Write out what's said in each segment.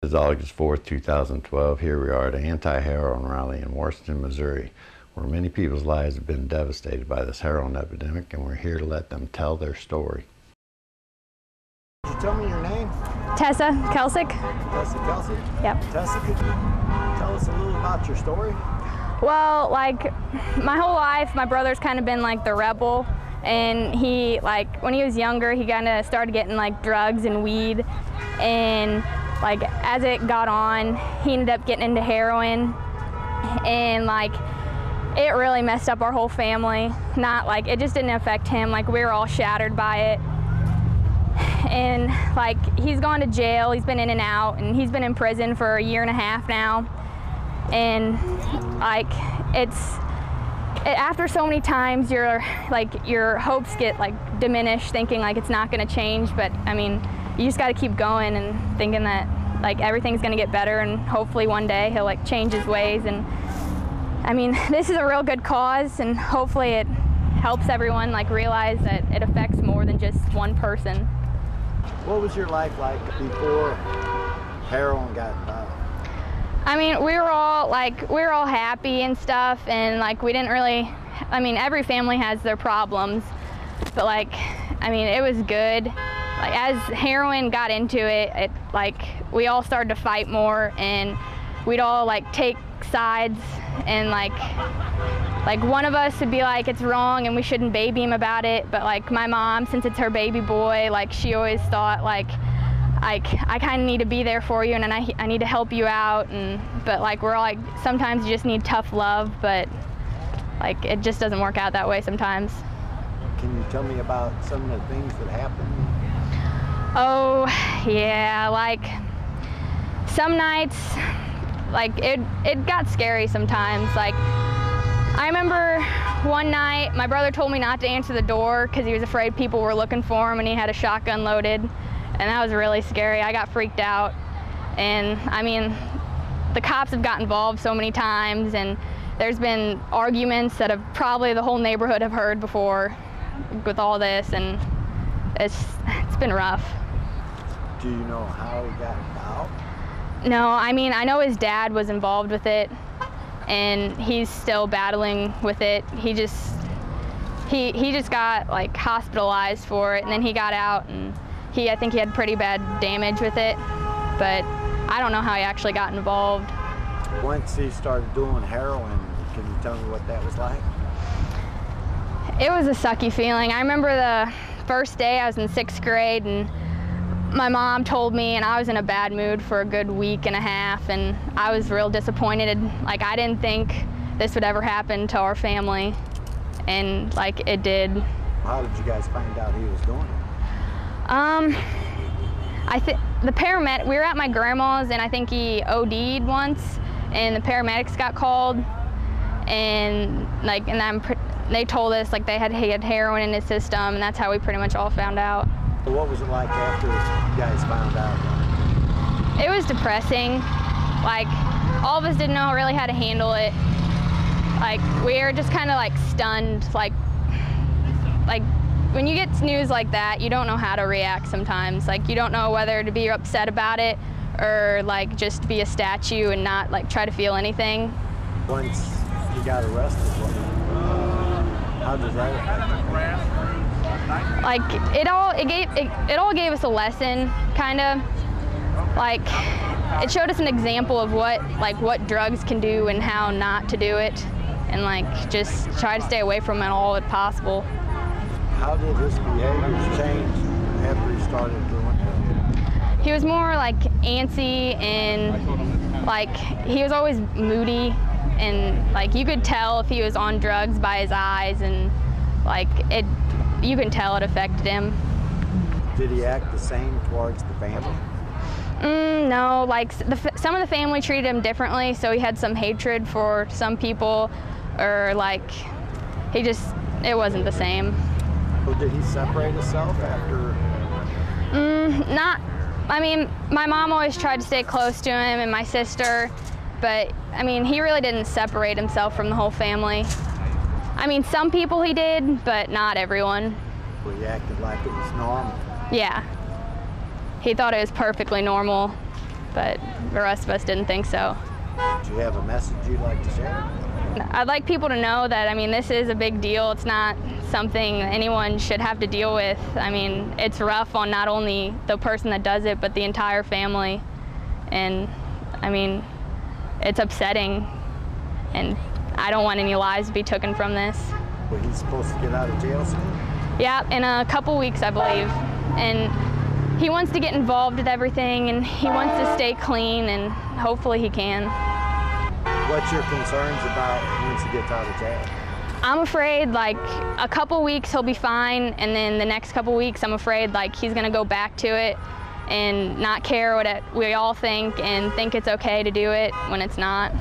It's August 4th, 2012. Here we are at an anti-heroin rally in Washington, Missouri, where many people's lives have been devastated by this heroin epidemic, and we're here to let them tell their story. Could you tell me your name? Tessa Kelsick. Tessa Kelsick? Yep. Tessa, could you tell us a little about your story? Well, like, my whole life, my brother's kind of been like the rebel, and he, like, when he was younger, he kind of started getting like drugs and weed, and like as it got on, he ended up getting into heroin, and like it really messed up our whole family. Not like, it just didn't affect him, like we were all shattered by it. And like, he's gone to jail, he's been in and out, and he's been in prison for a year and a half now. And like, after so many times, your hopes get like diminished, thinking like it's not gonna change. But I mean, you just gotta keep going and thinking that like everything's gonna get better, and hopefully one day he'll like change his ways. And I mean, this is a real good cause, and hopefully it helps everyone like realize that it affects more than just one person. What was your life like before heroin got involved? I mean, we were all happy and stuff, and like we didn't really, I mean, every family has their problems, but like, I mean, it was good. Like, as heroin got into it, like, we all started to fight more, and we'd all like take sides, and like one of us would be like, it's wrong and we shouldn't baby him about it. But like my mom, since it's her baby boy, like she always thought like, I kind of need to be there for you, and I need to help you out. And but like, we're all like, sometimes you just need tough love, but like it just doesn't work out that way sometimes. Can you tell me about some of the things that happened? Oh yeah, like some nights, like it got scary sometimes. Like, I remember one night my brother told me not to answer the door because he was afraid people were looking for him, and he had a shotgun loaded, and that was really scary. I got freaked out. And I mean, the cops have got involved so many times, and there's been arguments that have probably the whole neighborhood have heard before with all this, and it's been rough. Do you know how he got involved? No, I mean, I know his dad was involved with it, and he's still battling with it. He just got like hospitalized for it, and then he got out, and I think he had pretty bad damage with it, but I don't know how he actually got involved. Once he started doing heroin, can you tell me what that was like? It was a sucky feeling. I remember the first day I was in 6th grade, and my mom told me, and I was in a bad mood for a good week and a half, and I was real disappointed. Like, I didn't think this would ever happen to our family, and like it did. How did you guys find out he was doing it? We were at my grandma's, and I think he OD'd once, and the paramedics got called, and like, they told us like he had heroin in his system, and that's how we pretty much all found out. What was it like after you guys found out? It was depressing. Like, all of us didn't know really how to handle it. Like, we were just kind of like stunned. Like when you get news like that, you don't know how to react sometimes. Like, you don't know whether to be upset about it or like just be a statue and not like try to feel anything. Once you got arrested, how does that affect you? Like, it all gave us a lesson, kind of. Like, it showed us an example of what drugs can do and how not to do it, and like just try to stay away from it all if possible. How did his behaviors change after he started doing it? He was more like antsy, and like he was always moody, and like you could tell if he was on drugs by his eyes, and like you can tell it affected him. Did he act the same towards the family? No, like some of the family treated him differently, so he had some hatred for some people, or like it wasn't the same. Well, did he separate himself after? I mean, my mom always tried to stay close to him, and my sister, but I mean, he really didn't separate himself from the whole family. I mean, some people he did, but not everyone. Well, he acted like it was normal. Yeah. He thought it was perfectly normal. but the rest of us didn't think so. Do you have a message you'd like to share? I'd like people to know that, I mean, this is a big deal. It's not something anyone should have to deal with. I mean, it's rough on not only the person that does it, but the entire family. And, I mean, it's upsetting, and I don't want any lives to be taken from this. Well, he's supposed to get out of jail soon? Yeah, in a couple weeks, I believe. And he wants to get involved with everything, and he wants to stay clean, and hopefully he can. What's your concerns about once he gets out of jail? I'm afraid like a couple weeks he'll be fine, and then the next couple weeks I'm afraid like he's gonna go back to it and not care what we all think and think it's okay to do it when it's not.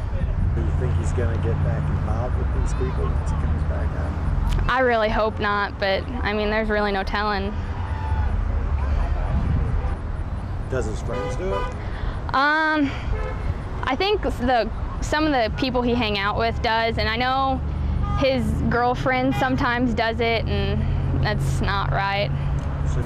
Do you think he's gonna get back involved with these people once he comes back out? I really hope not, but I mean there's really no telling. Does his friends do it? I think some of the people he hang out with does, and I know his girlfriend sometimes does it, and that's not right. So